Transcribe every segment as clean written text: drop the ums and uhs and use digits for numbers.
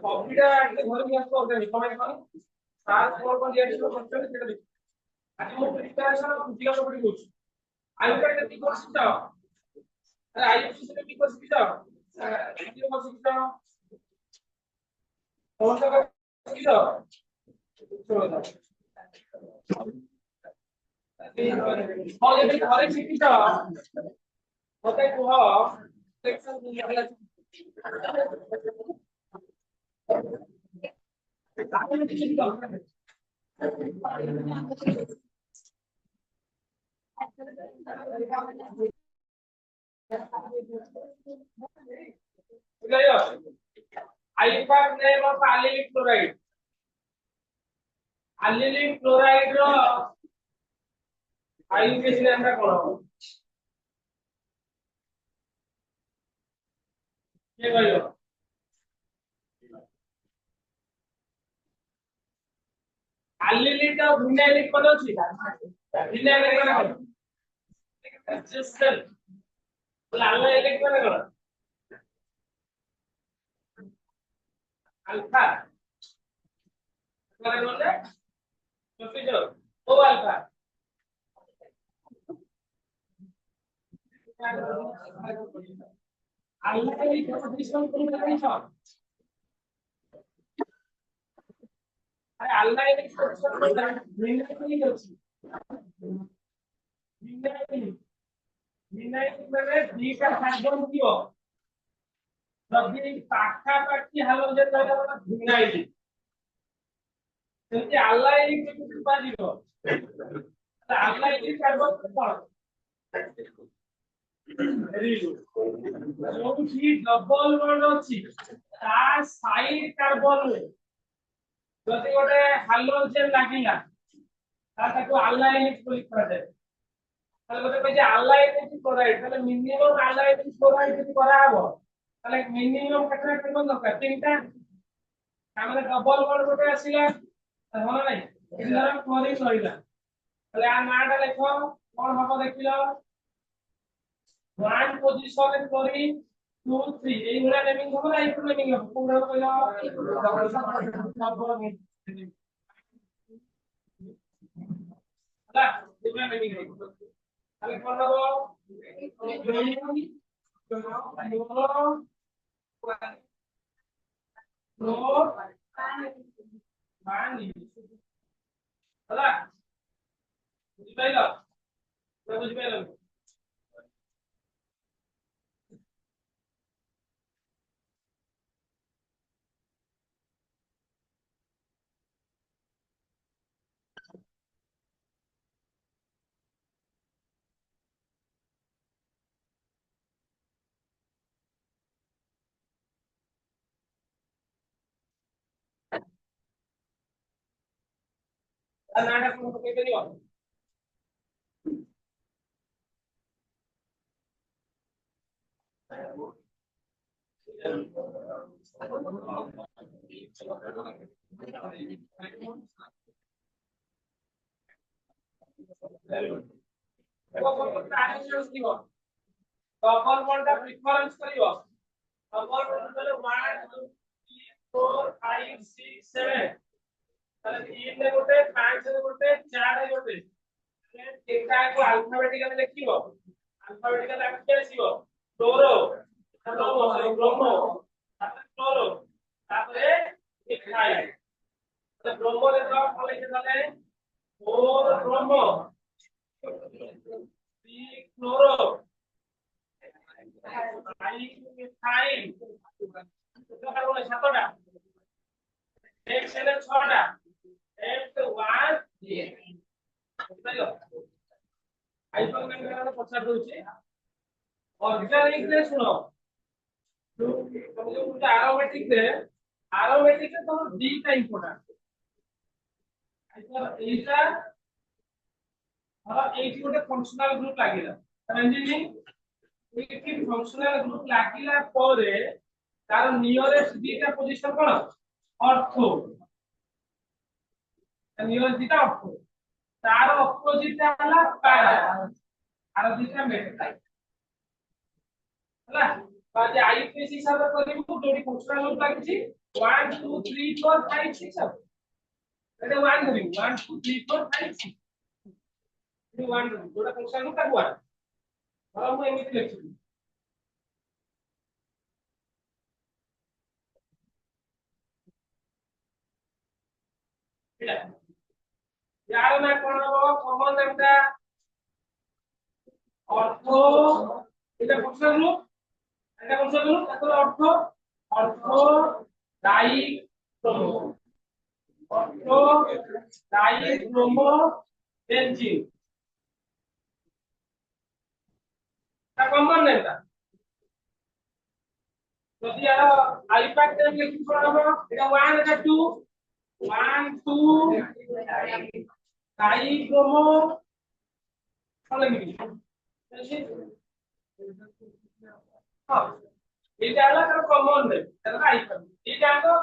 কপিটা একটা ধরে নিয়ে আসতে হবে সবাই এখন তারপর কোন দিয়ে শুরু করতে হবে সেটা দেখি আজকে মোট প্রিপারেশন জিজ্ঞাসা করে বলছি আইউটা কি করছিস তো আরে আইউ সিস্টেমে কি করছিস তো কি করছিস তো সমস্যা করছিস তো চলো দাও এই ঘরে শিখিস তো ওটাই কুহ সেকশন দিয়ে Aliphatic name of allylic chloride. Allylic chloride ro ionication আমরা করব কে বললো allylic টা vinylic কোন আছে vinylic মানে কোন resistant বলে allylic মানে কোন alpha মানে বললে বুঝছো ও alpha allylic পজিশন কোন জায়গায় সব আরে allylic পজিশন কোন জায়গায় vinylic আছে vinylic মানে দুইটা কার্বন দিও যদি পাখাপাখি হ্যালোজেন লাগে আমরা ভিনাইলিক যদি আল্লাইলিক যদি পাইব তাহলে আল্লাইলিক কার্বন কোন ভেরি গুড যদি ডবল বন্ড আছে তার সাইড কার্বন যদি ওটা হ্যালোজেন লাগিলা তাকে আল্লাইলিক বলি করা যায় তাহলে বলতে পারি যে আল্লাইলিক ক্লোরাইড তাহলে মিনিমাম আল্লাইলিক ক্লোরাইড যদি করা হবে তাহলে মিনিমাম কত কার্বন দরকার তিনটা আমাদের ডবল বন্ড কোটে আসিলা মনে নাই এটা ক্লোরিন হইলা তাহলে আর নাটা লেখো কোন হবে দেখিলো 1 পজিশনে ক্লোরিন 2 3 এই গুলা নেমিং হবে না এই নেমিং হবে কোনটা কইলো আলা এগুলা নেমিং হবে তাহলে কোন হবে পানি হলা বুঝি পাইলো বুঝি পাইলো আর নাটা কোন কইতে দিও ডবল বন্ডটা প্রিফারেন্স করিব ডবল বন্ড হলো 1 2 3 4 5 6 7 তাহলে 3 ରେ ଗୋଟେ 5 ରେ ଗୋଟେ 4 ରେ ଗୋଟେ ତିନିଟାକୁ ଆଲଫାବେଟିକାଲି ଲେଖିବ ଆଲଫାବେଟିକାଲି ଆଗେ ଆସିବ କ୍ଲୋରୋ ବ୍ରୋମୋ ତାପରେ କ୍ଲୋରୋ ତାପରେ ଇଥାଇଲ୍ ତ ବ୍ରୋମୋ ରେ ତ କଲେ କେତେ 4 ବ୍ରୋମୋ 3 କ୍ଲୋରୋ 5 ইথাইল এটা হলো 7টা x এর 6টা x1 বুঝাইলো হাইপারমেন্টাল পছাড় দଉଛି অর্গানিক রে শুনো তুমি যে আরোমেটিক রে তোমার দুইটা ইম্পর্টেন্ট এইটা ধরো এইটি ଗୋଟେ ଫଙ୍କସନାଲ ଗ୍ରୁପ ଲାଗିଲା समझिनी এইটি ଫଙ୍କସନାଲ ଗ୍ରୁପ ଲାଗିଲା ପରେ ତାର ନିୟରେଷ୍ଟ ଦିଟା ପୋଜିଶନ କଣ ଅର୍ଥୋ ନିୟରେଷ୍ଟ ଦିଟା ଅର୍ଥୋ तार अपोजिट वाला पैरा आर दिटा मेटाल हला बाजे आईपीएस हिसाब करिबु जोडी फंक्शनल ग्रुप लागिछि 1 2 3 4 5 6 सब एटा 1 धरिबु 1 2 3 4 5 6 ये 1 धरिबु जोडा फंक्शनल ग्रुप ताकु 1 हम मु एमिति लिखिबु एटा यार ना कोन हो कॉमन नामटा অর্থ এটা ফংশনাল গ্রুপ এটা ফংশনাল গ্রুপ তাহলে অর্থ ডাইক ক্রোমো অর্থ ডাইক ক্রোমো বেনজিন তা কমন নেমটা যদি আর আইপ্যাক টেন লিখি পড়াবো এটা 1 এটা 2 1 2 ডাইক ক্রোমো তাহলে কি हाँ এটা হলো তার কমন নেম তাহলে আইকন এটা তো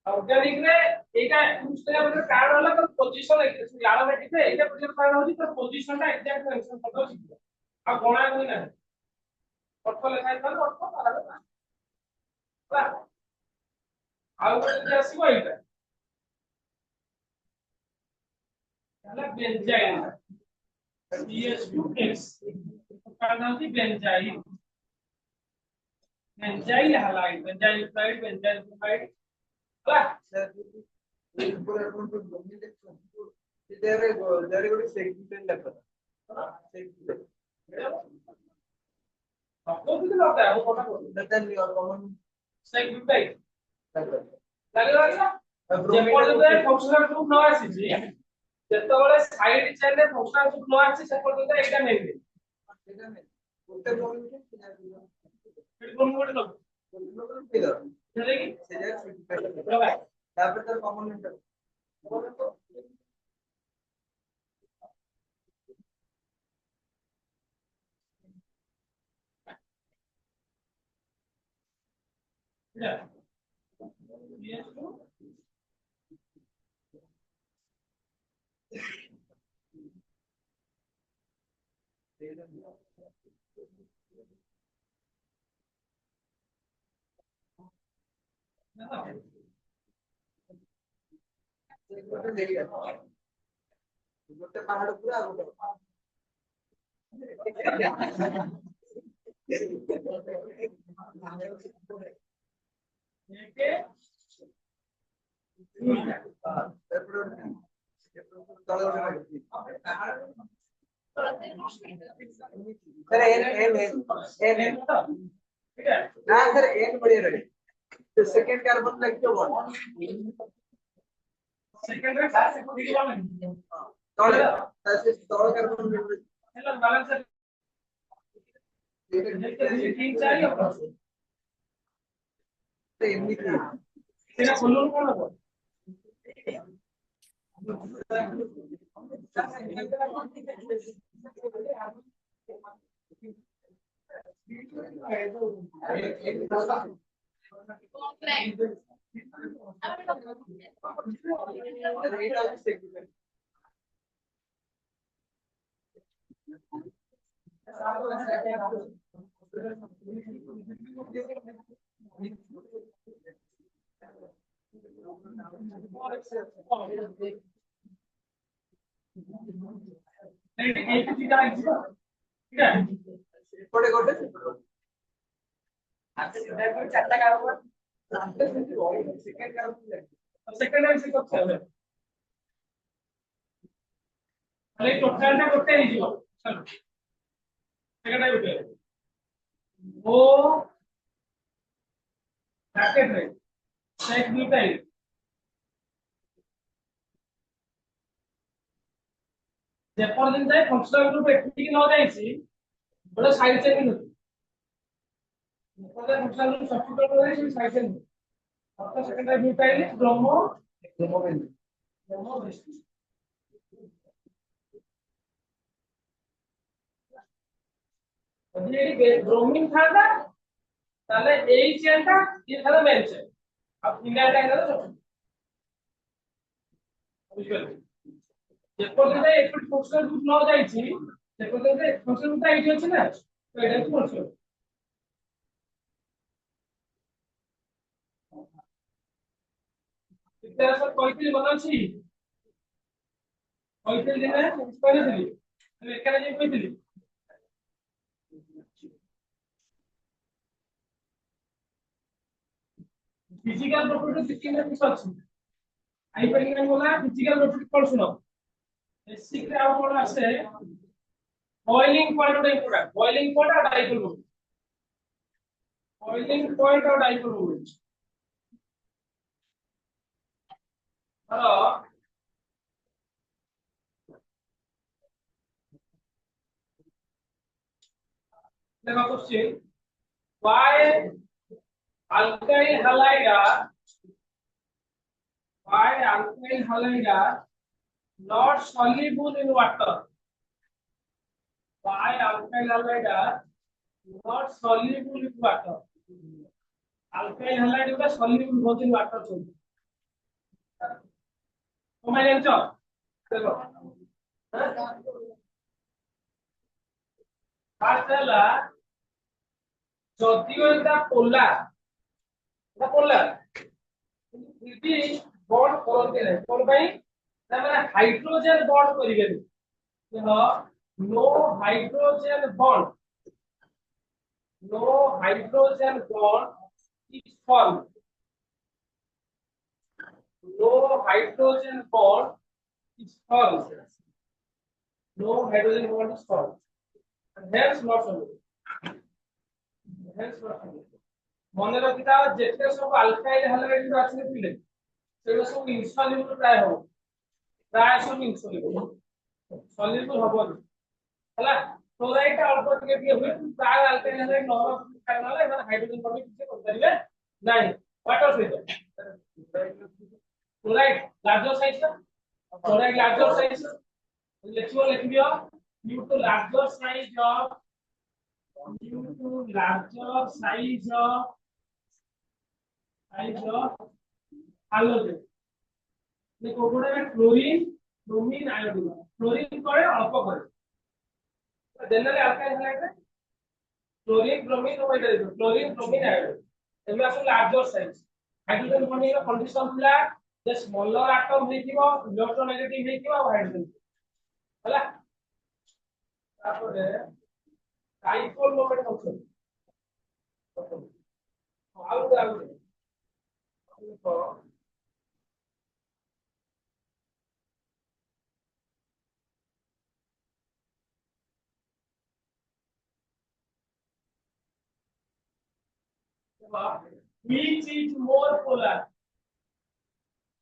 অর্গানিক রে এটা ইউজ করার কারণ হলো তার পজিশন এক্সাক্ট অ্যারোমেটিক রে এটা পজিশন কারণ হচ্ছে তার পজিশনটা এক্সাক্ট মেনশন করতে হবে আর গণা করি না অর্থ লেখা তাহলে অর্থ পারাবে না আর একটা আসিব এটা তাহলে বেনজাইল CH2X কারণ হচ্ছে বেনজাইল বেনজাইল হালাইড বেনজাইল ফ্লাইড বেনজাইল ফ্লাইড হলা por ejemplo, 2018 deve ଗୋଟେ ସେଗମେଣ୍ଟ ଲେଖା ସେଗମେଣ୍ଟ आपको भी लगता है वो पता करो then your common सेगमेंट ଲାଗିଲା ଯେ ପର୍ଯ୍ୟନ୍ତ ଫଙ୍କସନାଲ ଗ୍ରୁପ ନ ଆସିଛି ଯେତେବେଳେ ସାଇଡ ଚେନ୍ ରେ ଫଙ୍କସନାଲ ଗ୍ରୁପ ନ ଆସିଛି ସେ ପର୍ଯ୍ୟନ୍ତ ଏଇଟା ନେଇବେ ସେଟା ନାହିଁ ଗୋଟେ problem କି ଏଠି କୋନ ଗୋଟେ ଲଗ ସେଟା କି ସେ ଜାଗାରେ ଲଗା ତାପରେ ତାର common network Yeah. Yes, no? ଗୋଟେ ପାହାଡ ପୁରା ଆଉ ଗୋଟେ सर एन ना सर एन बढ़िया रहे तो सेकंड कार्बन लाइक तो वन सेकंड रे साथ से कोई वाला तोड़ ऐसे तोड़ कार्बन हेलो बैलेंस तीन चाहिए तो इनकी तेरा खोलूं कौन है এইটা ঠিক আছে ঠিক আছে কোটে কোটে আচ্ছা দেখো চারটা carbon second carbon second time সে করতে হবে তাহলে টোটালটা করতে নিয়ে যাও চলো সেকেন্ড টাইম উঠে ও ব্র্যাকেট রে সেক দুটাই যে পর্যন্ত যায় ফাংশনাল গ্রুপ এটিকে ন যাইছি ওটা সাইড চেইন হচ্ছে ওটা ফাংশনাল গ্রুপ সাবস্টিটিউট করে সেই সাইড চেইন অর্থাৎ সেকেন্ড টাইম দুটাই ব্রহ্ম বেশি যদি এই ব্রোমিন থাকা তাহলে এই চেনটা এখানে মেলছে আর ইন্ডিয়াটা এখানে সব বুঝলেন যে পর্যন্ত একটু ফাংশনাল গ্রুপ ন যাইছি সে পর্যন্ত ফাংশনাল গ্রুপটা এইটি হচ্ছে না তো এটা কি বলছো ইতিহাস কয়টি বানাচ্ছি কয়টি দিনে কয়টি দিলি আমি এখানে যে কইছিলি ফিজিক্যাল প্রপার্টি তিনটা কিছু আছে হাইপারলিংক বলা ফিজিক্যাল প্রপার্টি পড় শুনো বেসিকলি আর পড়া আছে boiling point important boiling point আর ডাইপোল মোমেন্ট বয়লিং পয়েন্ট আর ডাইপোল মোমেন্ট ধরো দেখো question why alkyl halide are not soluble in water why alkyl halide are not soluble in water alkyl halide গুলো soluble হতে water চলবে তোমরা জানছো দেখো first হলো যদিও এটা পোলার যদি বন্ড করতে নাই কোন ভাই না মানে হাইড্রোজেন বন্ড করিবে no hydrogen bond is formed no hydrogen bond is formed no hydrogen bond is formed and hence not soluble মনে রাখিতা যেতে সব আলকাইল হ্যালাইড আছে পিলে সেগুলো সব ইনসলিবল প্রায় সব ইনসলিবল সলিবল হবে না হলা ক্লোরাইড অল্প থেকে দিয়ে হবে প্রায় আলকাইল হ্যালাইড নরমাল কারণে এখানে হাইড্রোজেন বন্ড কিছু করতে পারবে নাই what of it chloride larger size না ক্লোরাইড লার্জার সাইজ লিখিও due to larger size of halogen দেখো ওটা ক্লোরিন ব্রোমিন আয়োডিন ক্লোরিন করে অল্প করে generally alkyl halide chlorine bromine ও এটা ক্লোরিন ব্রোমিন আয়োডিন এগুলো আসলে লার্জার সাইজ হাইড্রোজেন বন্ডের কন্ডিশন ଥିଲା যে স্মলার আটম ହେଇଥିବ ইলেক্ট্রোনেগেটিভ ହେଇଥିବ ଆଉ হাইড্রোজেন ହେଲା তারপরে dipole moment function out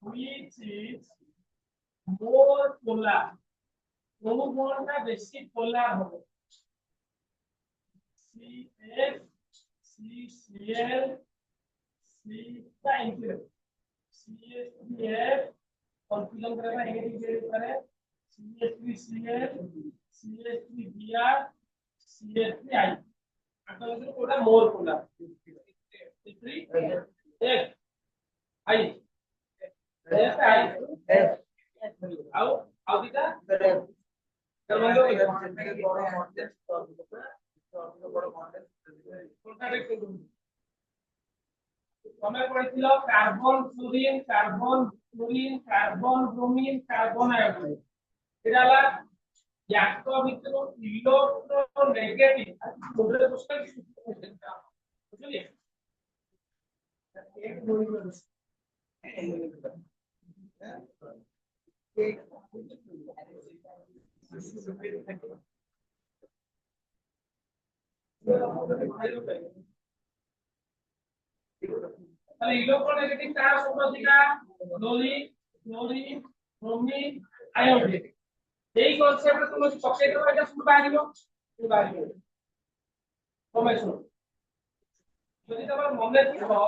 which is more polar কোন বন্ডটা বেশি পোলার হবে CF CCl C টা ইনক্লুড CH3F কনফিউশন করে না নেগেটিভ দিয়ে করে CH3Cl CH3Br CH3I আসলে কোনটা মোর পোলার CH3F I F I How did that? ତମେ ପଢିଥିଲ carbon fluorine carbon bromine carbon iodide ଏଟା ହେଲା ୟାଙ୍କ ଭିତରୁ ଇଲେକ୍ଟ୍ରୋନେଗେଟିଭ ମୁଣ୍ଡରେ ବୁଝିଲେ তাহলে ইলেক্ট্রোনেগেটিভ তার সূত্রটা ক্লোরিন ব্রোমিন আয়োডিন এই কনসেপ্টে তুমি পকেট করে এটা শুরু বাহিব কমে শুনো যদি তোমার মনে থাকো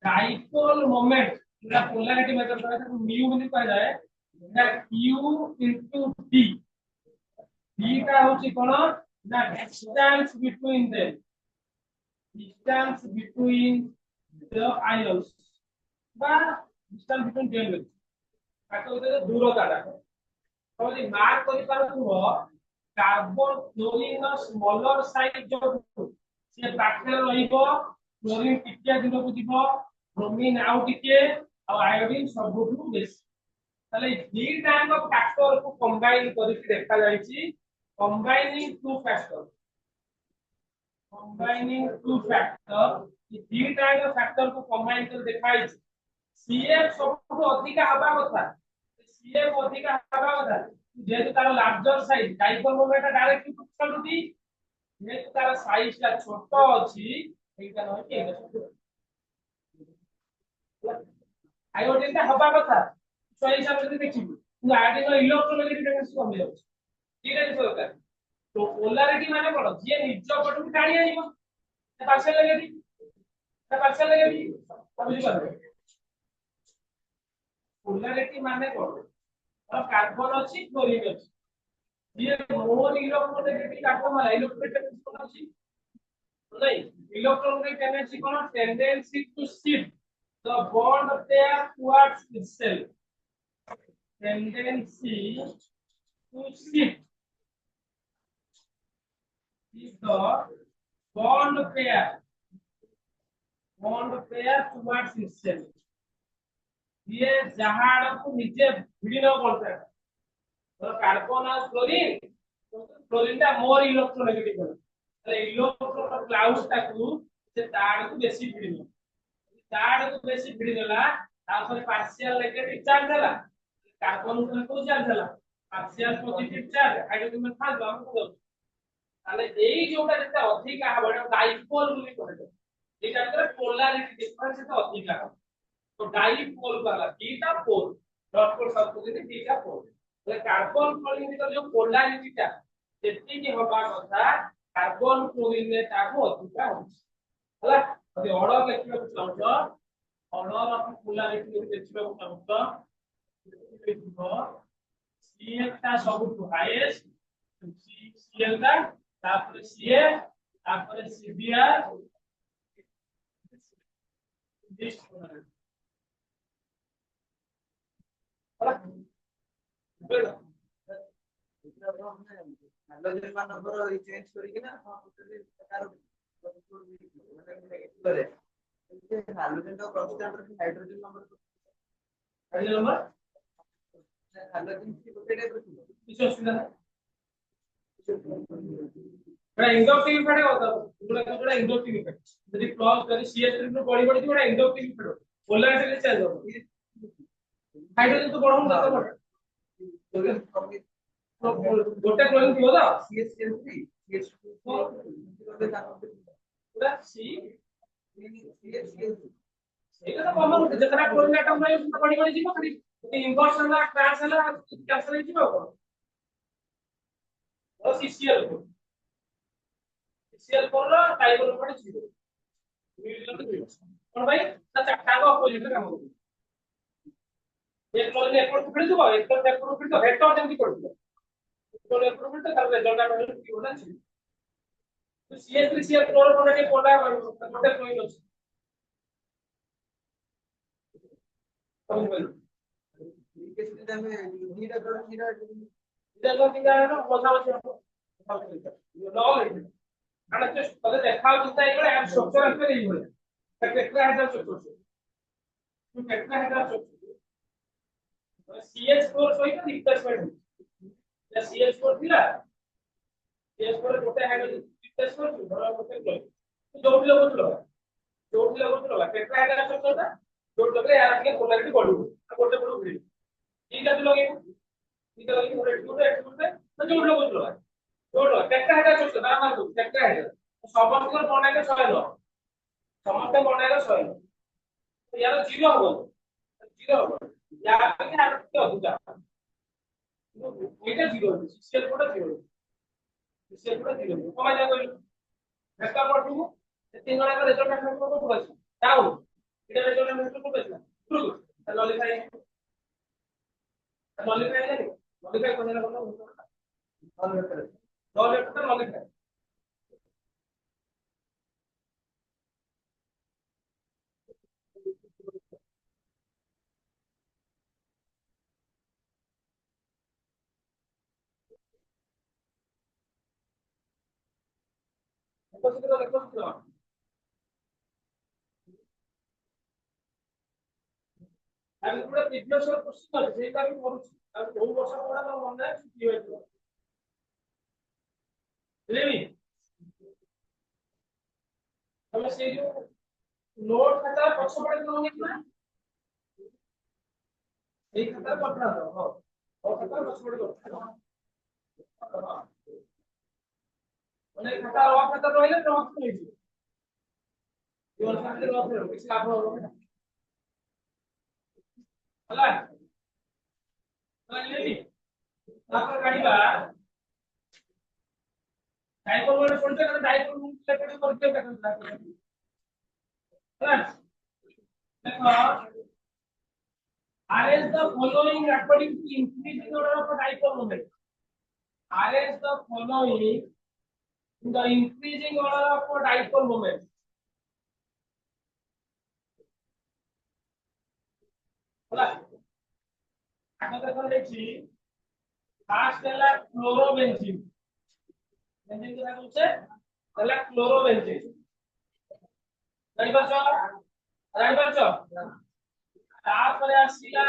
ডাইপোল মোমেন্ট এটা পোলারিটি মেথড দ্বারা তাকে মিউ বলি করা যায় এটা কিউ ইনটু ডি ডি টা হচ্ছে কোন না distance between them distance between the ions বা distance between them তাকে হচ্ছে দূরতাটা তাহলে মার্ক করি পারুথিব কার্বন ক্লোরিন স্মলার সাইজ যোগ সে পাখে রহিব ক্লোরিন টিকে দূরକୁ ଯିବ ব্রোমিন ଆଉ ଟିକେ ଆଉ আয়োডিন ସବୁଠୁ বেশি তাহলে দুইটা যাକ ফ্যাক্টর କୁ কম্বাইন କରିକି দেখা যাইছি combining two factor combining two factor ये तीनटा के फैक्टर को कंबाइन कर दिखाई CF सबको अधिक हवा କଥା CF अधिक हवा କଥା जेहेतु तार larger size dipole moment directly proportional to the जेहेतु तार साइज ता छोट अछि एटा न कि आयोडीन ता हवा কথা सो हिसाब से देखिबो কিন্তু आयोडीन इलेक्ट्रोनेगेटिव टेंडेंसी कम जाଉଛି ठीक है सरकार तो पोलैरिटी माने कोन जे निज पटु टाणी आइबो पार्शियल नेगेटिव बुझी पारे पोलैरिटी माने कोन और कार्बन अछि क्लोरीन अछि ये मोर इलेक्ट्रोनेगेटिव कार्बन वाला इलेक्ट्रोनेगेटिव कोन अछि नहीं इलेक्ट्रोनेगेटिव टेंडेंसी कोन tendency to shift the bond pair towards itself tendency to shift is the bond pair towards itself ये जहाड़ को नीचे भिड़ी न पड़ता है तो कार्बन और क्लोरीन ता मोर इलेक्ट्रोनेगेटिव है એટલે इलेक्ट्रोन क्लाउड ताकू से ताड़ को बेसी भिड़ी न ताड़ को बेसी भिड़ी देला तापर पार्शियल नेगेटिव चार्ज देला कार्बन को चार्ज देला पार्शियल पॉजिटिव चार्ज हाइड्रोजन में था हम को তাহলে এই যেটা যেটা অধিক হবে এটা ডাইপোল বলি কহে এটা ভিতরে পোলারিটি ডিফারেন্স এটা অধিক হবে তো ডাইপোল वाला দুইটা পোল ডট পোল সাবস্টিটিউট দুইটা পোল তাহলে কার্বন ক্লোরিন ভিতরে যে পোলারিটিটা যেତିকি হবা কথা কার্বন ক্লোরিন রে তাকো অধিক হচ্ছে ହେଲା যদি অর্ডার লেখিବାକୁ চাହୁଛ অর্ডার অফ পোলারিটি যদি ଦେଖିବାକୁ ଚାହୁଁଛ লিখব CF টা ସବୁଠୁ হাইয়েস্ট CL টা তারপরে CA তারপরে CBR লিস্ট করে हाइड्रोजन का नंबर चेंज करिके ना प्रकार करे हाइड्रोजन का कांस्टेंट हाइड्रोजन नंबर हाइड्रोजन की टाइप किस असुविधा बड़ा इंडक्टिव इफेक्ट होता है बड़ा इंडक्टिव इफेक्ट यदि प्लस यदि CH3 में बड़ी थी बड़ा इंडक्टिव इफेक्ट पोलैरिटी चेंज हो हाइड्रोजन तो बढ़ो ना तो गोटे क्लोरीन थियो ना CH3 CH2 पूरा C एटा तो कॉमन जेतरा क्लोरीन एटम रही उसमें बड़ी जीव खाली इन्वर्सन ला ट्रांस ला कैंसिल जीव को और CCl पर टाइपल पड़े जीव और भाई ता चारटा को अपोजिट काम हो एक क्लोरीन एक पर फिर दो एक पर फिर तो वेक्टर जेमति करदो तो एक पर फिर तो कर रिजल्ट आ की होना चाहिए तो CH3 CL क्लोरो कोन के पोला गोटे क्लोरीन अछि केस में नीडा नीडा ना मजा मजा नो कारण जस्ट पहले देखा होता है बड़े हम स्ट्रक्चर पे नहीं बोले टेट्राहेड्रल चतुर्भुज टेट्राहेड्रल चतुर्भुज CH4 सहित रिप्लेसमेंट या CH4 थिला CH4 गोटे हाइड्रोजन रिप्लेसमेंट धरा गोटे क्लोरीन जोड़ लगो टेट्राहेड्रल चतुर्भुज जोड़ लगले यार के पोलैरिटी बढ़ू गोटे पड़ू फिर ठीक है लगे ठीक है लगे गोटे तो जोड़ लो टेट्राहेड्रल चतुर्भुज नाम दो टेट्राहेड्रल सबंतर बनाइले 100 लो समस्त बनाइले 100 लो तो यार जीरो हो यार के आर के अधिक এটা জিরো হচ্ছে সিএল কোডটা জিরো সিএল কোডটা জিরো কমাই যা কইলো ভেক্টর পড়বো তিন জনের রেজাল্ট একটা কত করেছে দাও এটা রেজাল্ট আমরা কত করেছে শুরু নলিফাই লাগে নলিফাই কোন না কোন নলিফাই আমি পুরো প্রিভিয়াস ইয়ার কোশ্চেন আছে সেটা আমি পড়ছি আর বহু বছর পড়া আমার মনে আছে কি হয়েছিল বুঝলি আমি সেই যে নোট খাতা পছন্দ পড়ে দিলাম না এই খাতা পড়া দাও হ্যাঁ ও খাতা পছন্দ পড়ে দাও মানে খাতা ও খাতা রইলে তো অর্থ হয়ে যাবে জীবন সাথে অর্থ হবে কিছু লাভ হবে না হলা বুঝলি তারপর গাড়িবা ডাইপোল মানে শুনতে গেলে ডাইপোল রিলেটেড করতে দেখেন হ্যাঁ দেখো arrange the following according to increasing order of a dipole moment arrange the following in the increasing order of a dipole moment হলা এখন দেখো দেখছি ফার্স্ট হলো ক্লোরোবেনজিন বেনজিন কি বলছে তাহলে ক্লোরোবেনজিন রাইবারছ তারপরে আসিলা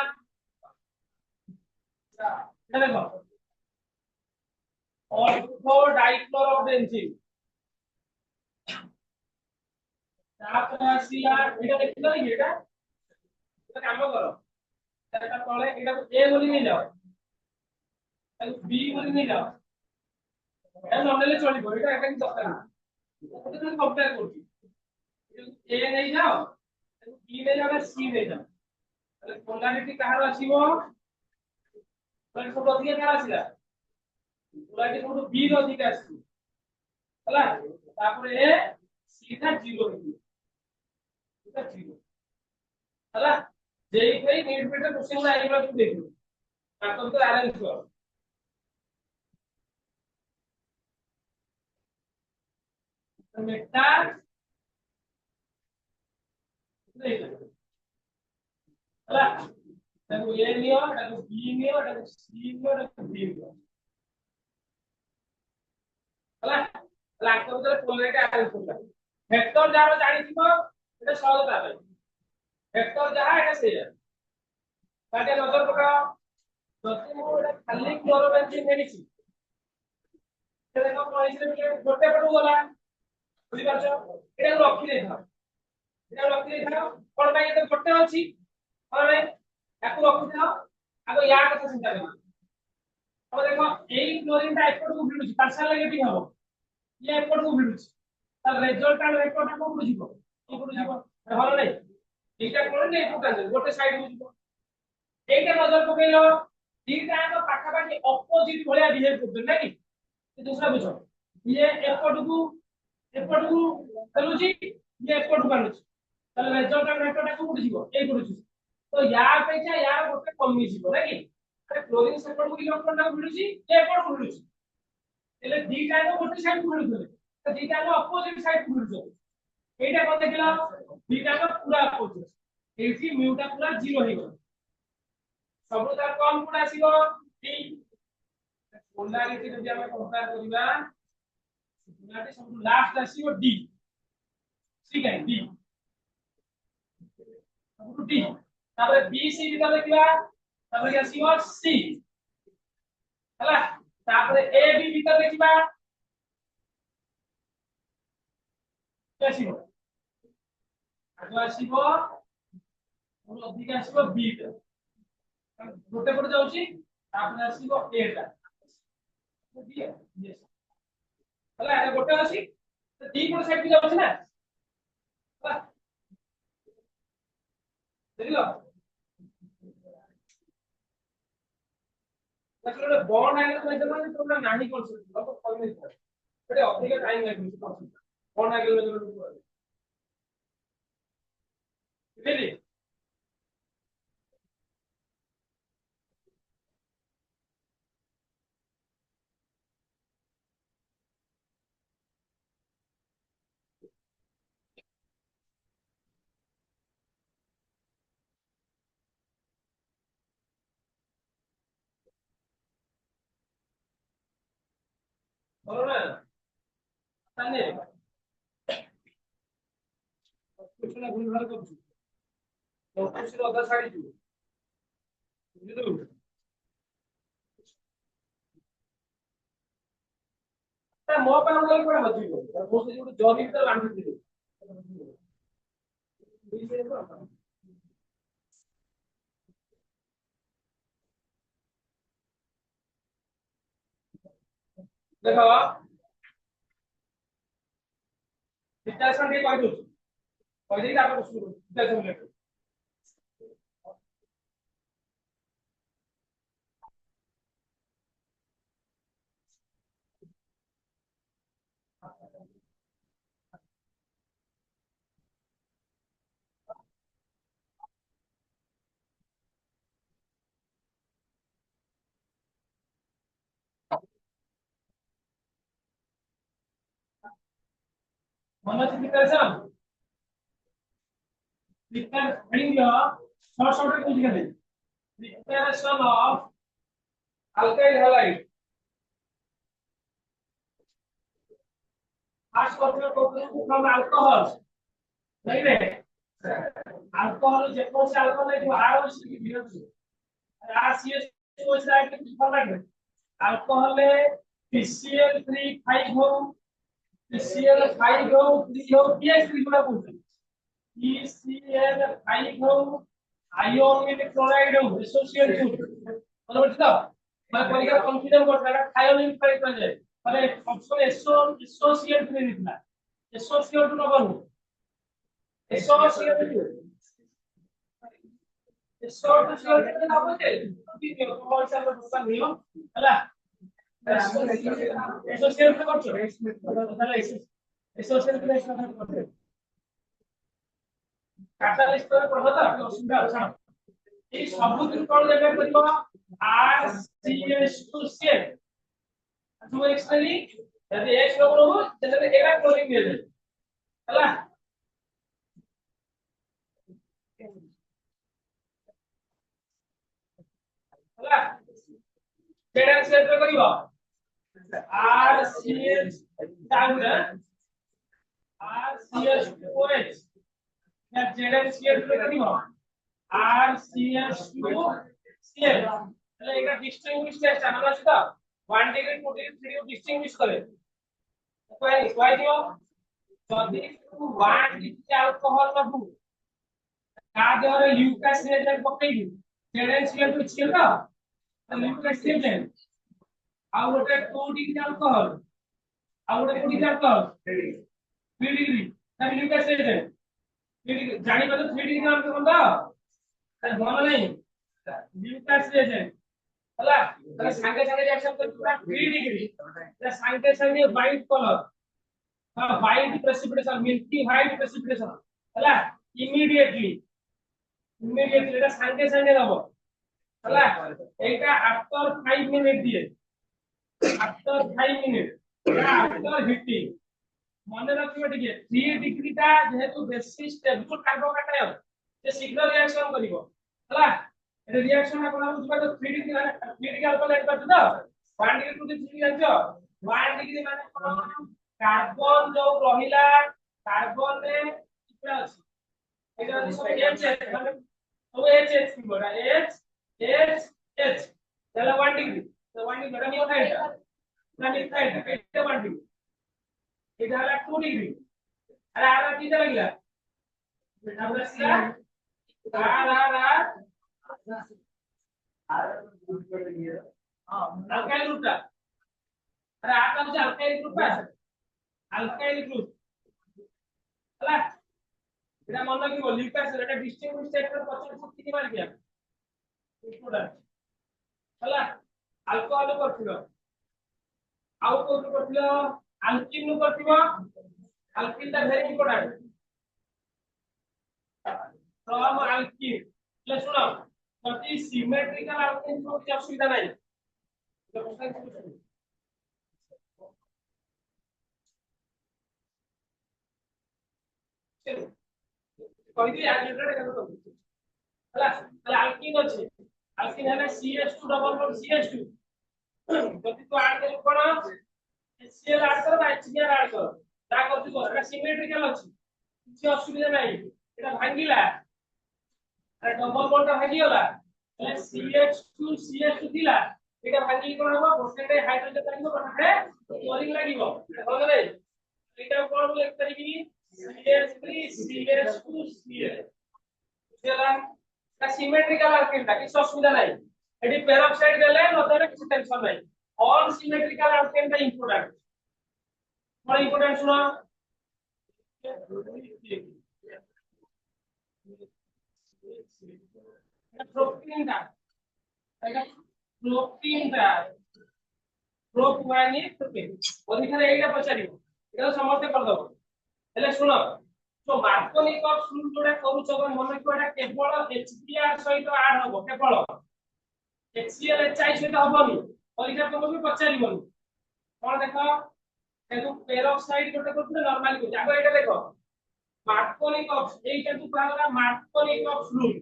এটা দেখো অর্থো ডাইক্লোরোবেনজিন তারপরে আসিলা এটা দেখতে পারি এটা কাম করো এটা তলে এটা এ বলি নিয়ে যাও এটা বি বলি নিয়ে যাও এটা নরমালি চলিব এটা একটা কি দরকার না এটা তুমি কম্পেয়ার করছি এ নেই যাও বি নেই যাও সি নেই যাও তাহলে পোলারিটি কাହାର আসিব তাহলে সব ଅଧିକ কাହାର আসিলা পোলারিটি কোন বি ର ଅଧିକ আসিব ହେଲା তারপরে এ সিধা 0 ହେଇଯିବ এটা 0 ହେଲା যেই কই নিউট্রিটা কোশ্চেন গুলো আইবা তুমি দেখো তারপর তো অ্যারেঞ্জ করো মেটা ହେଲା ତାକୁ ଏ ନିଅ ତାକୁ ବି ନିଅ ତାକୁ ସି ନିଅ ତାକୁ ଡି ନିଅ ହେଲା ଲାଙ୍କ ଭିତରେ ପୋଲାରିଟି ଆରେଞ୍ଜ କରିବା ଭେକ୍ଟର ଯାହାର ଜାଣିଥିବ এটা সহজ পাবে ভেক্টর যাহা এটা ସେଇଆ তাকে নজর পকাও যদি ମୁଁ এটা খালি ক্লোরোবেনজিন নেছি এটা দেখো পয়সা ଗୋଟେ ପଟକୁ ଗଲା বুঝি পারছ এটা রখি দেখাও এটা রখি দেখাও কোন ପାଇଁ এটা ଗୋଟେ ଅଛି তাহলে একটু রখি দাও আগে ইয়া কথা চিন্তা করো তবে দেখো এই ক্লোরিনটা একটু ভিড়ুছি পার্শাল নেগেটিভ হবে ইয়া একটু ভিড়ুছি তার রেজাল্ট আর রেকর্ডটা কোন বুঝিব এই বুঝিব ভালো নাই এইটা ক্লোরিন ইম্পর্টেন্ট ଗୋଟେ সাইড বুঝিব এইটা নজর পকাইলো দিটা আনো পাখাপাখি অপোজিট ভলিয়া বিহেভ করবে নাকি दूसरा বুঝো ইয়ে একটু চলুছি ইয়ে একটু কানুছি তাহলে রেজাল্ট আর রেকর্ডটা কোন বুঝিব এই বুঝিব তো ইয়ার পেছা ইয়ার ଗୋଟେ কমি ଯିବ নাকি আরে ক্লোরিন সেপট কো ইলেক্ট্রনটা ভিড়ুছি এ পট ভিড়ুছি তাহলে দিটা আনো ଗୋଟେ সাইড ভিড়ুছে তো দিটা আনো অপোজিট সাইড ভিড়ুছে এইটা কত দেখিলা দিটা আনো পুরা অপোজিট এইটি মিউটা পুরা 0 হই গল सबरो तार कम कोन आसीबो डी पोलैरिटी যদি আমরা কম্পেয়ার করিবা পোলারিটি सबरो लास्ट आसीबो डी ठीक है डी D তারপরে B C ভিতরে লিখবা তারপরে কি আসিব C ହେଲା তারপরে A B ভিতরে লিখবা কি আসিব আগে আসিব পুরো অধিক আসিব B টা ଗୋଟେ ଗୋଟେ যাଉଛି তারপরে আসিব A টা D yes ହେଲା এটা ଗୋଟେ ଅଛି তো D কোন সাইড କୁ যাଉଛି না ହେଲା বুঝিଲ তাহলে বন্ড অ্যাঙ্গেল মেজারমেন্ট তোমরা নাহি করছো লোক কমে এটা অধিক টাইম লাগবে বন্ড অ্যাঙ্গেল মেজারমেন্ট করতে বুঝলি বলো না তাহলে কোশ্চেন ভুল ভালো করছো কোশ্চেন অদা ছাড়ি দিও বুঝলি তা ମୋ ପାଇଁ ଗୋଟେ କୁଆଡେ ହଜିବ ମୁଁ ସେ ଗୋଟେ ଜରି ଭିତରେ ବାନ୍ଧିଥିଲି ଦେଖ ଡିଟାଲସନ ଟିକେ କହିଦଉଛି କହିଦେଇ ତାପରେ କୋଶ୍ଚେନ କରୁଛି ଡିଟାଲସନ ଲେଖ ମନେ ଅଛି ଡିଟାଲସନ ଡିଟାଲ ହେଡିଂ ଦିଅ শর্ট শর্ট কହୁଛି ଖାଲି preparation of alkyl halide first component from alcohol right alcohol যে কোন সে alcohol है जो R और C की বিয়োগ R CH2 is like কি লাগবে alcohol है PCl3 5 हो PCl5 हो 3 हो pH3 গুলো বলতে PCl5 हो আয়োনিক ক্লোরাইড हो এসোসিয়েট গ্রুপ মানে বুঝছো তো মানে পরীক্ষা কনফিউশন করতে এটা থায়োনিক ফাইল হয়ে যায় মানে অপশন এসোসিয়েট করে নিতে এসোসিয়েট না বলবো এসোসিয়েট এসোসিয়েট না বলতে কি তোমার সাথে দোকান নিও হলা এসোসিয়েট করছো তাহলে এসোসিয়েট করছো ক্যাটালিস্ট করে পড়ো তো আপনি অসুবিধা আছে না এই সবগুলো কোন জায়গায় করব আর CH2CL তুমি এক্সট্রালি যদি X লো করব তাহলে এটা ক্লোরিন দিয়ে দেবে হলা হলা যেটা সেট করিব আর CH তাহলে আর CH2OH না যেটা সেট করিব আর CH2Cl তাহলে এটা ডিস্টিংগুইশ টেস্ট আমরা সেটা 1 ডিগ্রি 2 ডিগ্রি 3 ডিগ্রি ডিস্টিংগুইশ করে কয় দিও যদি 1 ডিগ্রি অ্যালকোহল নবু তা দেওয়ারে লিউকাস রিয়েজেন্ট পকেইবি ZnCl2 ছিল তো লিউকাস রিয়েজেন্ট ଆଉ ଗୋଟେ 2 ডিগ্রি অ্যালকোহল ଆଉ ଗୋଟେ 2 ডিগ্রি অ্যালকোহল 3 ডিগ্রি তাহলে লিউকাস রিয়েজেন্ট 3 ডিগ্রি জানি কত 3 ডিগ্রি অ্যালকোহল দাও তাহলে মনে নেই লিউকাস রিয়েজেন্ট ହେଲା ତାହେଲେ ସାଙ୍ଗେ ସାଙ୍ଗେ ରିଆକ୍ସନ କରି ପୁରା 3 ডিগ্রি ତାହେଲେ ସାଙ୍ଗେ ସାଙ୍ଗେ ହ୍ୱାଇଟ କଲର ହଁ ହ୍ୱାଇଟ ପ୍ରେସିପିଟେସନ ମିଲ୍କି ହ୍ୱାଇଟ ପ୍ରେସିପିଟେସନ ହେଲା ଇମିডিয়েটলি এটা সাঙ্গে সাঙ্গে দেব ହେଲା এইটা আফটার 5 মিনিট দিয়ে আফটার 5 মিনিট এটা আফটার হিটিং মনে রাখিবে ଟିକେ 3 ডিগ্রিটা যেহেতু বেশি স্টেবল কার্বোকাটায়ন সে শীঘ্র রিঅ্যাকশন করিব ହେଲା এটা রিঅ্যাকশন ଆପଣ বুঝিপারছো 3 ডিগ্রি মানে 3 ডিগ্রি অল্প লেট করছো তো 1 ডিগ্রি 2 ডিগ্রি জানছো 1 ডিগ্রি মানে কার্বন जो রহিলা কার্বনে কিটা আছে এটা H মানে ও H ছিল না H H H তাহলে 1 ডিগ্রি তো 1 ডিগ্রি এটা মিথ্যা এটা মিথ্যা এটা 1 ডিগ্রি এটা হলো 2 ডিগ্রি আরে আর কিটা লাগলা আমরা সিলা আর अल्काइल ग्रुप का अरे आता है अल्काइल ग्रुप है अल्काइल ग्रुप ହେଲା এটা মনে রাখবো লিউকাস এটা ডিস্টিংগুইশ সেক্টর 50 কিতি মার গিয়া স্টুডেন্ট ହେଲା আলকোহল করছিল ଆଉ কোন করছিল আলকিন করছিল আলকিনটা ভেরি ইম্পর্টেন্ট ফ্রম আলকিন তাহলে শুনো যদি সিমেট্রিক্যাল আলকিন কোনো কিছু অসুবিধা নাই কইদি আলকিনটা কেন করছিস ହେଲା তাহলে আলকিন আছে আলকিন হলো CH2 ডবল বন্ড CH2 যদি তো আড করে কোন HCl আড করো বা HCl আড করো তা করতে কো এটা সিমেট্রিক্যাল আছে কিছু অসুবিধা নাই এটা ভাঙিলা আর ডবল বন্ডটা ভাঙি গলা তাহলে CH2 CH2 দিলা এটা ভাঙি কোন হবে প্রত্যেকটা হাইড্রোজেন থাকিব কোনখানে ক্লোরিন লাগিব হলো না এটা কোন বলে একটা কি CH3 CH2 CH বুঝলা এটা সিমেট্রিক্যাল আলকেনটা কিছু অসুবিধা নাই এটি পেরক্সাইড দিলে নতরে কিছু টেনশন নাই অল সিমেট্রিক্যাল আলকেনটা ইম্পর্টেন্ট বড় ইম্পর্টেন্ট শুনো প্রোটিনটা এটা প্রোটিনটা প্রোপ মানে প্রোটিন ওদিকে এইটা পচারিব এটা সমস্ত করে দাও তাহলে শুনো তো মার্কোনিক অফ ফ্লুইড जोड़ा କରୁଛ মনে কো এটা কেবল HBr সহিত আড হবো কেবল HCl HI সহিত হবনি পরীক্ষা তোমাকে পচারিবনি কোন দেখো কিন্তু পেরক্সাইড গোটে করতে নরমালি করতে আগে এটা দেখো মার্কোনিক অফ এইটা তো পাওয়া মার্কোনিক অফ ফ্লুইড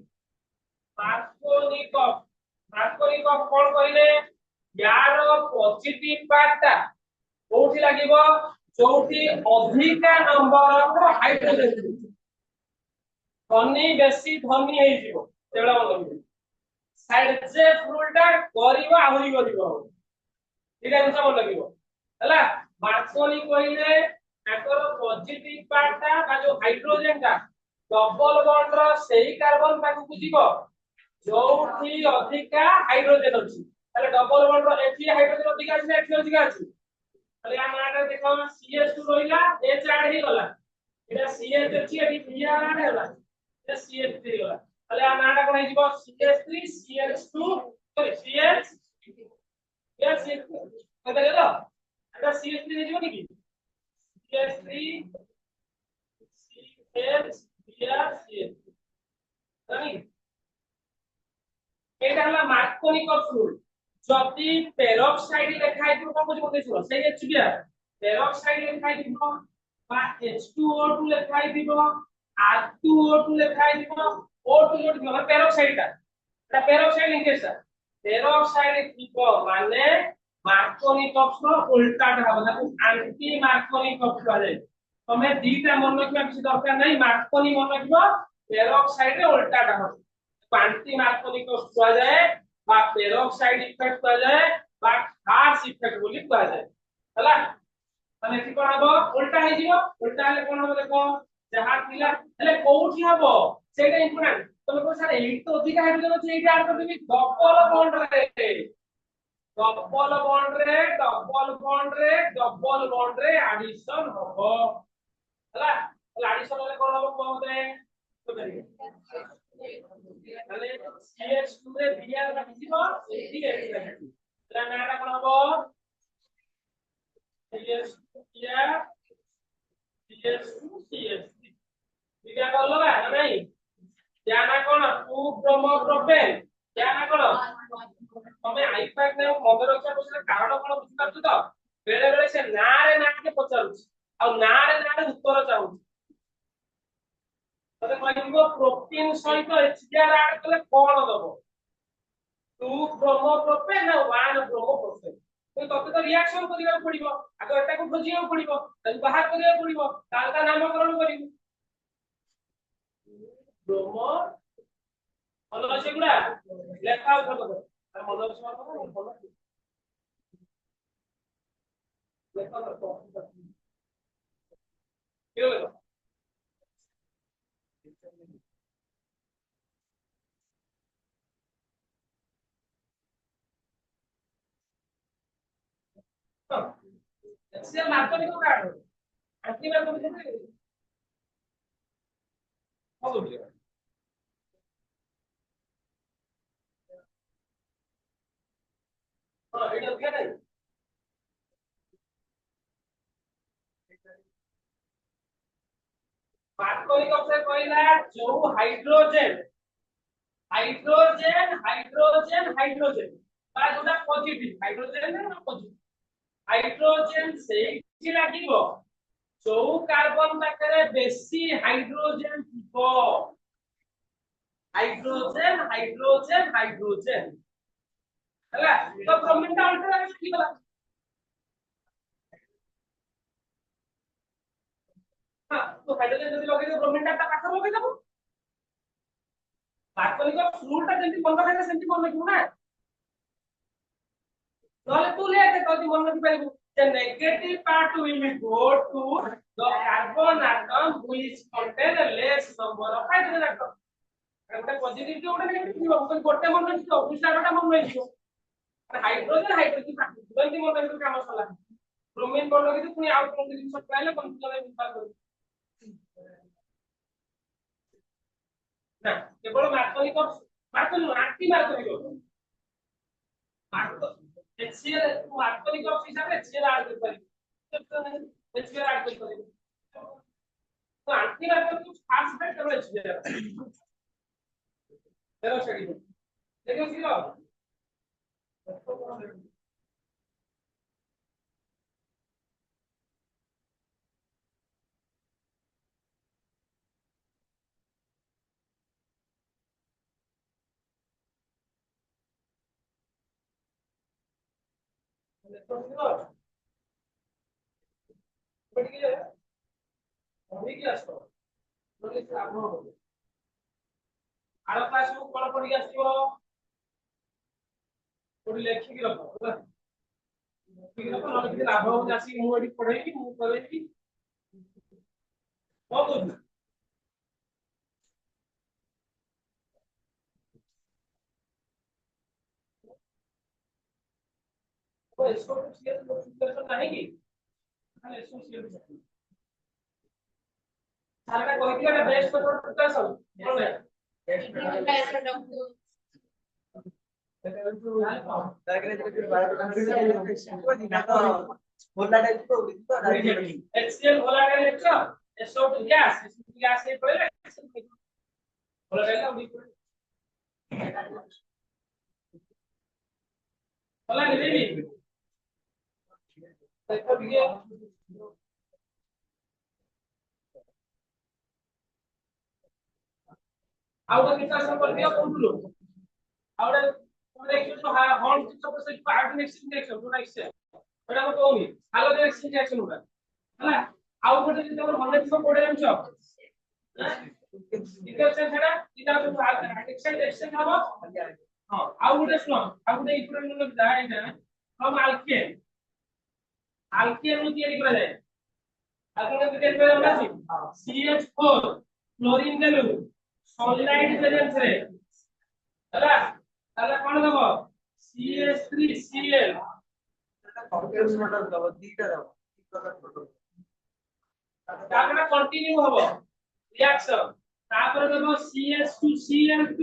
মার্কোনিক অফ কোন কইলে यार पॉजिटिव पार्टটা কোউঠি লাগিব जोठी अधिका नंबर ऑफ हाइड्रोजन धनी बेसी धनी हे जिवो तेबला मन लगे साइड जे फ्लुइडा करिवो आहुरी करिवो एटा जिंस मन लगिवो हला मार्कोनी कहिले एकर पॉजिटिव पार्टटा बा जो हाइड्रोजनटा डबल बॉन्ड रो सेही कार्बन पाकु बुझिबो जोठी अधिका हाइड्रोजन अछि তাহলে ডবল বন্ড रो एफी हाइड्रोजन अधिका আছে না एफी अधिका আছে তাহলে আমাটা দেখো CH2 রইলা H আড হই গলা এটা CH আছে এটি Br আড হলা এটা CH3 গলা তাহলে আমাটা কোন হই যাব CH3 CH2 সরি CH এটা CH কত গেল এটা CH3 হই যাব নাকি CH3 CH Br CH জানি এটা হলো মার্কোনিক অফ ফ্লুইড যদি পেরক্সাইড লেখা আইতো কোন বুঝি বলতেছিল সেই HBr পেরক্সাইড লেখা আইতো বা H2O2 লেখা আইতো R2O2 লেখা আইতো O2 যোড দিও মানে পেরক্সাইডটা এটা পেরক্সাইড ইনকেসটা পেরক্সাইড দিব মানে মার্কোনিক অফ উল্টাটা হবে না অ্যান্টি মার্কোনিক অফ করে তুমি দুইটা মনে রাখবা কিছু দরকার নাই মার্কোনি মনে রাখবা পেরক্সাইডে উল্টাটা হবে অ্যান্টি মার্কোনিক অফ করা যায় বা পেরক্সাইড ইফেক্ট করা যায় বা খাস ইফেক্ট বলি করা যায় হলা মানে কি কোন হবে উল্টা হই যাব উল্টা হলে কোন হবে দেখো যাহা ଥିଲା তাহলে কোউঠি হবে সেটা ইম্পর্টেন্ট তুমি কো স্যার এই তো অধিক হাইড্রোজেন আছে এইটা আড করে দিবি ডবল বন্ড রে ডবল বন্ড রে এডিশন হবে হলা তাহলে এডিশন হলে কোন হবে কোমতে তো করি তাহলে CH2 রে Br রাখিব CH তাহলে নাটা কোন হবে CH CH2 CH3 এটা করলো না নাই জানা কোন 2 ব্রোমো প্রোপেন জানা কোন তুমি আইপ্যাক নে মনে রাখা বসলে কারণ কোন বুঝি পাচ্ছ তো বেলে বেলে সে না রে না কে পচারুছি আর না রে উত্তর চাহুছি তবে কইব প্রোটিন সহিত HCl আড করলে কোন দেব 2 ব্রোমো প্রোপেন না 1 ব্রোমো প্রোপেন তুমি তত তো রিঅ্যাকশন করিବାକୁ পড়িব আগে এটাକୁ খোঁজিବାକୁ পড়িব তাই বাହାର କରିବାକୁ পড়িব তার নামকরণ করিব ব্রোমো মনে আছে এগুলা লেখা আছে কত আর মনে আছে লেখা কত কি হলো সে মাধ্যমিক কার্ড আপনি মাধ্যমিক কত দিলে এটা দিয়ে নাই मार्कोनिक ऑक्साइड कहला जो हाइड्रोजन हाइड्रोजन हाइड्रोजन हाइड्रोजन बा जोटा पॉजिटिव हाइड्रोजन ना पॉजिटिव हाइड्रोजन से कि लागिबो जो कार्बन पाखरे बेसी हाइड्रोजन थिबो हाइड्रोजन हाइड्रोजन हाइड्रोजन हला तो ब्रोमीन टा अल्टरनेटिव की गला हां तो हाइड्रोजन जदी लगे तो ब्रोमीन टा पाखरे लगे देबो मार्कोनिक फ्लूटा जेंति बंद থাকে সেন্টি বন্ধ লাগিব না নহলে তুলে এতে যদি মনে রাখতে পারিব the negative part will go to the carbon atom which contain a less number of hydrogen atom একটা পজিটিভ কি ওটা নেগেটিভ কি হবে করতে মনে হচ্ছে তো উল্টাটা মনে হচ্ছে আর হাইড্রোজেন হাইড্রোজেন যদি মনে হচ্ছে কাম আসলা ব্রোমিন বললো কিন্তু তুমি আউট কোন জিনিস পাইলে কনফিউশনে বিপাক করবে না কেবল মার্কনিক আটটি মার্কনিক HCl মার্কনিক হিসাবে HCl আড করতে পারি HCl আড করতে পারি তো আটটি মার্কনিক ফার্স্ট বেট কেবল HCl চলো সেটি দেখো ছিল দেখো ছিল বড় কি হবে কি আসতো বলে আগ্রহ হবে আর ক্লাসে কোন পড়ি আসিব পড়ি লেখি কি রকম বুঝলা ঠিক রকম নলে কিছু লাভ হবে আসি মু এডি পড়াইবি মু করেইবি কত দিন तो इसको शेयर प्रिपरेशन नहीं की তাহলে इसको शेयर সারাটা কইতিলা না বেস্ট পেপার প্রিপারেশন বলবে HCl ভোলাটাইল লেখছো SO2 গ্যাস গ্যাস এ পড়ে ভোলাটাইল উড়ি পড়ে ভোলা নিবি দেখো দিকে আউটা প্রিপারেশন করে দিও কোনগুলো আউটা তুমি দেখছো তো হল কিছু করছে আর্গন এক্সচেঞ্জ দেখছো তোমরা এক্সচেঞ্জ ওটা কত হবে হাইড্রোজেন এক্সচেঞ্জ রিঅ্যাকশন ওটা হ্যাঁ আউটপুটে যদি আমরা 100 পড়ে আনছো ডিটেকশন ছাড়া এটা তো এক্সচেঞ্জ এক্সচেঞ্জ হবে হ্যাঁ আউটপুটে শুনো আউটপুটে ইকুইভ্যালেন্ট হলো যায় এটা ফ্রম আলকেন আলকেন नु তৈরি করা যায় আলকেন তৈরি করা আমরা আছে CH4 ক্লোরিন দেলু সলিড প্রেজেন্স রে ହେଲା তাহলে কোন দেব CH3Cl তারপরে কন্টিনিউ হবে রিঅ্যাকশন তারপরে দেব CH2Cl2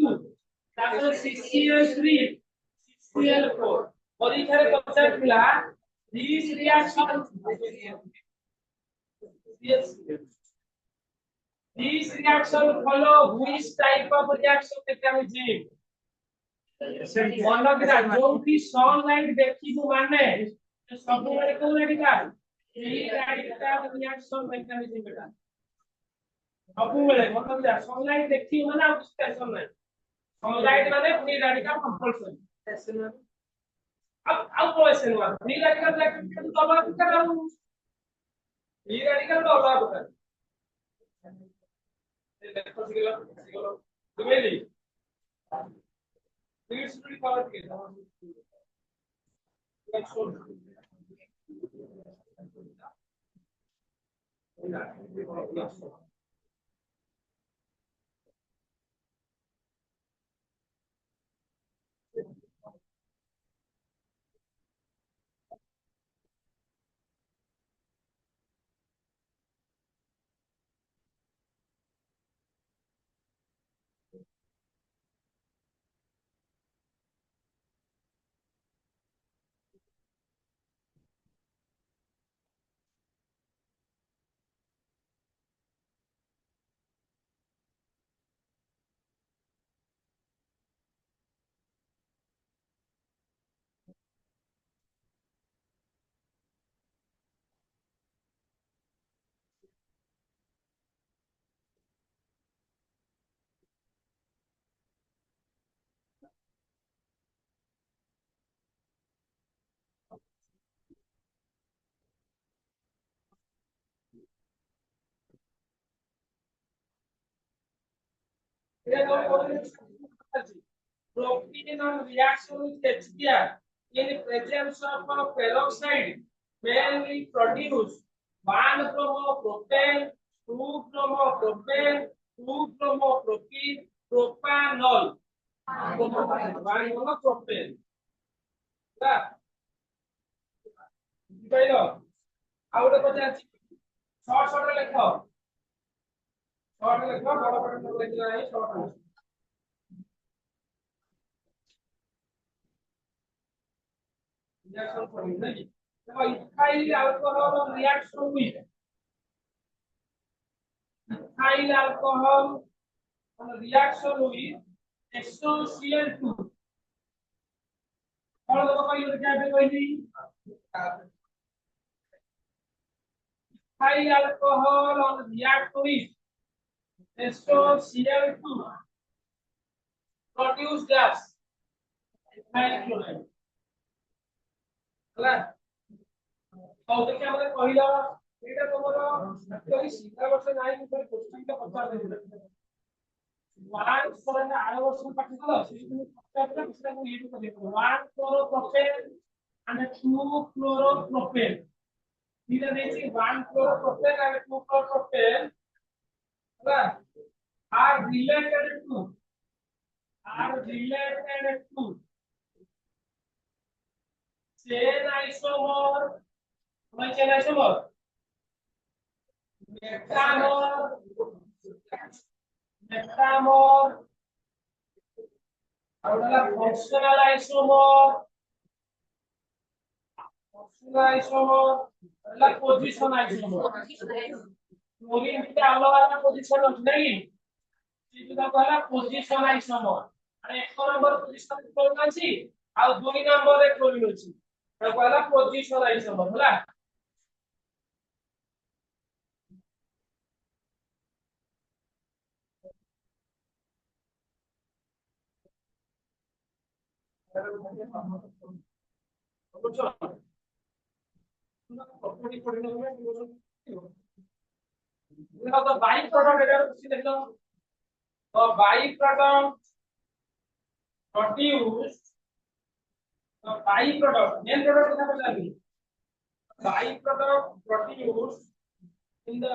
তারপরে CCl3 CCl4 পরীক্ষায় পচারছিলা this reaction this reaction follow which type of reaction mechanism one of the जोंठी sunlight देखिबु माने सब बेले कोन radical free radical reaction mechanism बेटा सब बेले मतलब sunlight देखिबु माने आउट स्टेशन नहीं sunlight माने फ्री रैडिकल कंपल्सन अब क्वेश्चन हुआ फ्री रैडिकल तो दबा कर फ्री रैडिकल तो दबा कर লেখা শিখলো বুঝলি তুই স্টুডি পাওয়ার থেকে Protein on reaction with HBr in presence of peroxide mainly produce 1-bromopropane, 2-bromopropane, 2-bromopropene, propanol. 1-bromopropane. ଆଉ ଗୋଟେ ପଚାରୁଛି ଶର୍ଟ ଲେଖ ବଡ ବଡ ଲେଖିଲା ନାହିଁ ଶର୍ଟ reaction forming नहीं देखो ethyl alcohol reaction with ethyl alcohol reaction with SOCl2 और देखो ये क्या है कोई ethyl alcohol on react with SOCl2 produce gas ethyl chloride ହେଲା ଆଉ ଦେଖି ଆମେ କହିଲା ଏଇଟା ତମର actually सीधा वर्ष नाही कि कोई क्वेश्चन का पचार देबे वन फॉर आर वर्ष पाठ कलो सेही पचार किछटा को ये कर one chloropropane and 2 chloropropen either they 1 chloropropen and 2 chloropropen are related to chain isomer what chain isomer metamer और functional isomer like position isomer chlorine के अलग अलग पोजीशन होती नहीं ये जो कहला पोजीशन आइसोमर अरे एक नंबर पोजीशन क्लोरीन अछि आ दो नंबर रे क्लोरीन अछि तो कहला पोजीशन आइसोमर होला तो बाई प्रोडक्ट एटा कुछ देखलो तो बाई प्रोडक्ट प्रोड्यूस तो बाई प्रोडक्ट मेन प्रोडक्ट कथा पचारबी by product produce in the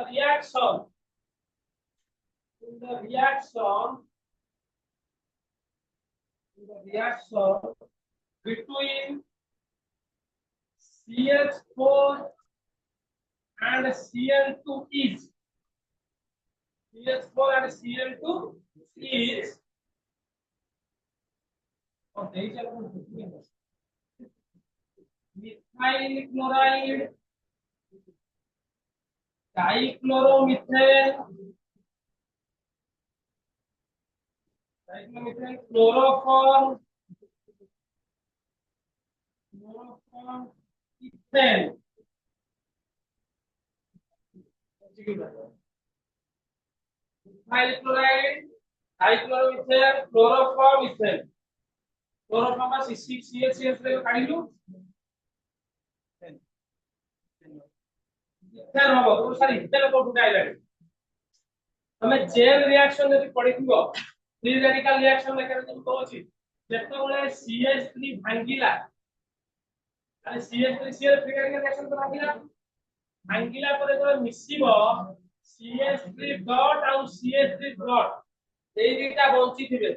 reaction between CH4 and Cl2 is CH4 and Cl2 is और नहीं चल methyl chloride dichloromethane chloroform ethane methyl chloride dichloromethane chloroform ethane chloroform का CH रे काढिलु ethane हो तो सारी इथेन को उठाइला ତମେ ଚେନ୍ ରିଆକ୍ସନ ଯଦି ପଢିଥିବ ଫ୍ରି ରାଡିକାଲ ରିଆକ୍ସନ ମେକାନିଜମ କହୁଛି ଯେତେବେଳେ CH3 ଭାଙ୍ଗିଲା ଆରେ CH3 CL ଫ୍ରି ରାଡିକାଲ ରିଆକ୍ସନ ତ ଭାଙ୍ଗିଲା ପରେ ଯେତେବେଳେ ମିଶିବ CH3 ଡଟ୍ ଆଉ CH3 ଡଟ୍ ଏଇ ଦୁଇଟା ବଞ୍ଚିଥିବେ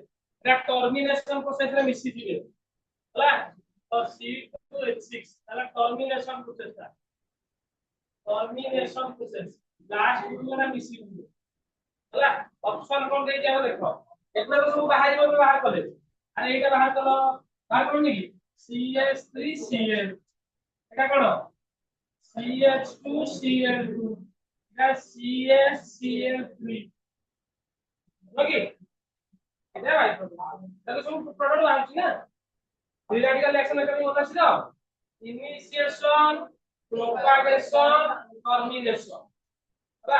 এটা ଟର୍ମିନେସନ ପ୍ରୋସେସ ରେ ମିଶିଥିବେ ହେଲା ତ C2H6 ହେଲା ଟର୍ମିନେସନ ପ୍ରୋସେସ ଟା टर्मिनेशन प्रोसेस लास्ट में मिसिंग होला ऑप्शन कोन देई जाओ देखो एकला तो सब बाहर हो बाहर करे अरे एटा बाहर करो बाहर करनी की CH3Cl एटा कोन CH2Cl2 एटा CHCl3 ओके एटा भाई तो सब प्रोडक्ट आछि ना फ्री रेडिकल रिएक्शन करनी होता है तो इनिशिएशन propagation termination ହେଲା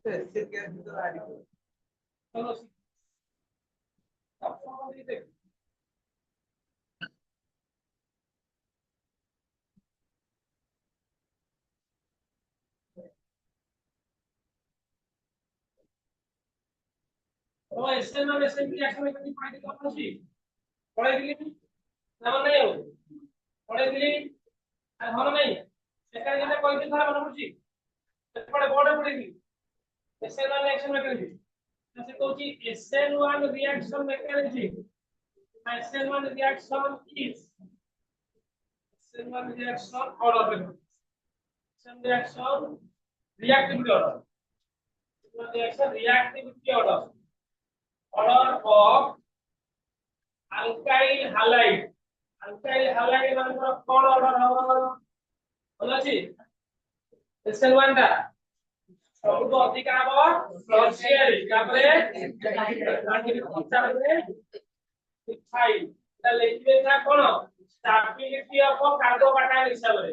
एसिड गैस तो राडिकल चलो ऑप्शन दे दे तो ऐसे ना वैसे भी रिएक्शन में कभी फायदे करना चाहिए पढ़े दिली ना मन नहीं हो पढ़े दिली আর হলো নাই সেখানে যেটা কয়েকদিন ধরে মনে পড়ছি পড়ে বড় পড়ে দিলি SN1 রিঅ্যাকশন মেকানিজম সে কইছি SN1 reaction mechanism SN1 reaction is SN1 reaction order SN reaction reactivity order SN reaction reactivity order of alkyl halide मानकर कोन ऑर्डर हबो बोल अछि SN1 टा सबको अधिक हबो टर्शियरी तापरे मिथाइल ता लिखबे ना कोन स्टेबिलिटी ऑफ कार्बोकैटायन हिसाब रे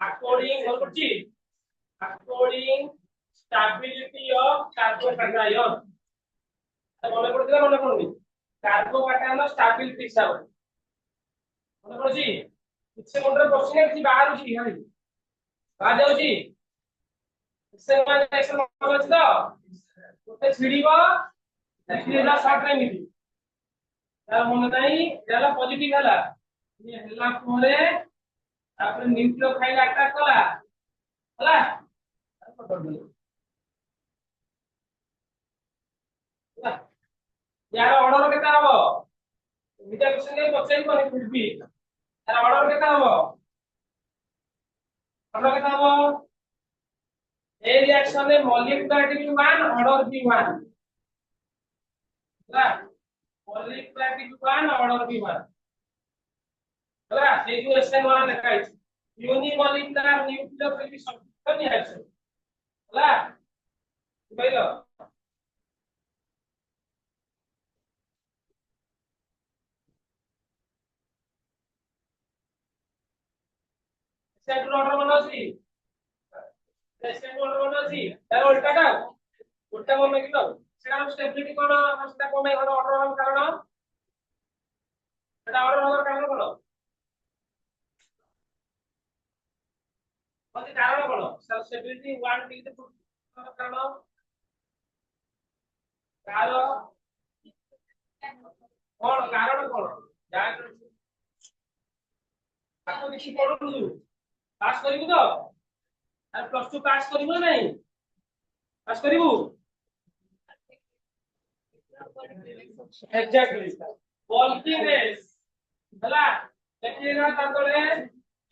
अकॉर्डिंग होछि अकॉर्डिंग स्टेबिलिटी ऑफ कार्बोकैटायन মনে পড়ছে মনে পড়নি कार्बोकैटायन स्टेबिलिटी हिसाब रे মনে পড়ছি কিছু মনে পড়ছে না কিছু বাহার হচ্ছে এখানে বাহার যাଉଛି সেমান রিঅ্যাকশন মনে আছে তো ওতে ছিড়িব এটা শর্ট রে মিলি তার মনে নাই এটা পজিটিভ ହେଲା ये ହେଲା ପରେ তারপরে নিউক্লিওফাইল আটাক কলা ହେଲା यार ऑर्डर केता हबो विटा क्वेश्चन के पचाई कोनी फिरबी यार ऑर्डर केता हबो ऑर्डर केता हबो ए रिएक्शन में मॉलिक्यूलर भी 1 ऑर्डर भी 1 ହେଲା मॉलिक्यूलर भी 1 ऑर्डर भी 1 ହେଲା ସେଇ जो SN1 ଲେଖା ହେଇଛି यूनिमॉलिक्यूलर न्यूक्लियोफाइल भी सब नहीं है ହେଲା ବୁଝିଲ सेंटर ऑर्डर बना सी सेंटर ऑर्डर बना सी तार उल्टा मन में किलो सेटा स्टेबिलिटी कोन सेटा कोन में ऑर्डर होन कारण सेटा ऑर्डर होन कारण कोन ओके कारण कोन स्टेबिलिटी 1 डिग्री कारण कारण कोन जान आपको किसी पढ़ू पास करिबु तो আর প্লাস 2 পাস করিব না নাই পাস করিবু এক্স্যাক্টলি পলিটিনেস হলা দেখেনা তারপরে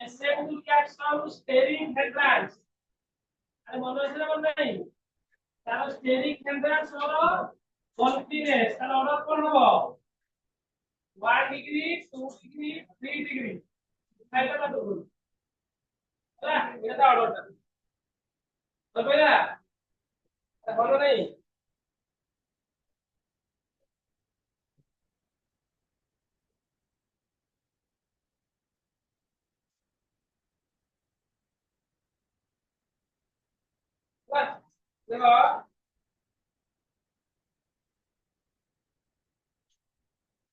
সেকেন্ড রিঅ্যাকশন স্টেরিক হেড্রান্স আরে মনে আছে না মনে নাই তার স্টেরিক হেড্রান্স হলো পলিটিনেস তার অর্ডার কোন হবে 1 ডিগ্রি 2 ডিগ্রি 3 ডিগ্রি এটা তো হলা এটা অর্ডারটা तो भैया बोलो नहीं बस देखो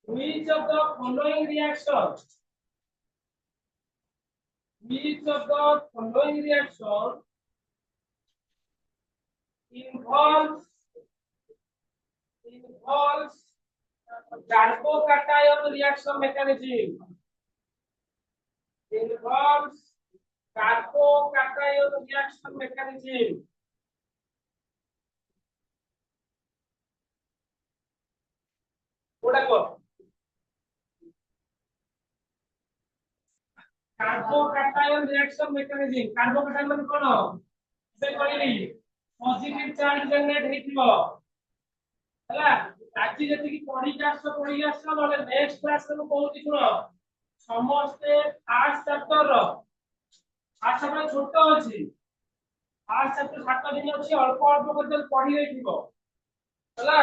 which of the following reaction Which of the following reaction involves carbocation reaction mechanism? Involves carbocation reaction mechanism. Carbocation reaction mechanism. Carbocation মানে কোন? সে কইলি পজিটিভ চার্জ জেনারেট ହେଇଥିବ ହେଲା ଆଜି ଯେତିକି ପଢିକି ଆସିଛ ନହେଲେ ନେକ୍ସଟ କ୍ଲାସ ରେ ମୁଁ କହୁଛି ଶୁଣ ସମସ୍ତେ ଫାର୍ଷ୍ଟ ଚାପ୍ଟର ଛୋଟ ଅଛି ଫାର୍ଷ୍ଟ ଚାପ୍ଟର 7 ଦିନ ଅଛି ଅଳ୍ପ ଅଳ୍ପ କରି ପଢି ଦେଇଥିବ ହେଲା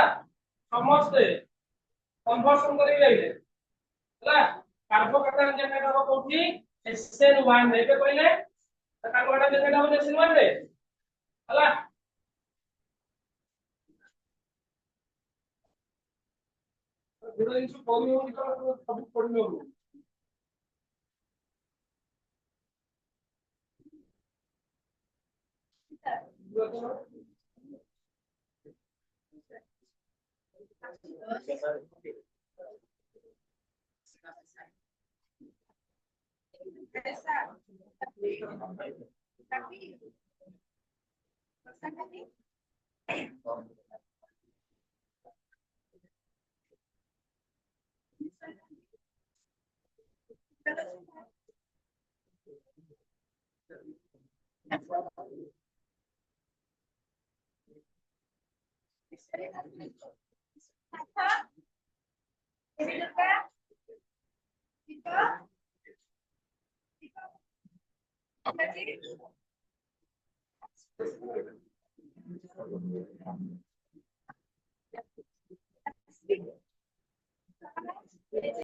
ସମସ୍ତେ କନଭର୍ସନ କରି ଯାଇଲେ ହେଲା କାର୍ବୋକାଟାୟନ ଜେନେରେଟ ହବ କୋଉଠି SN1 ଏବେ କହିଲେ କାର୍ବୋକାଟାୟନ ଜେନେରେଟ ହବ SN1 ରେ ହେଲା गुड जिनिस पढि हो नि त सब पढि हो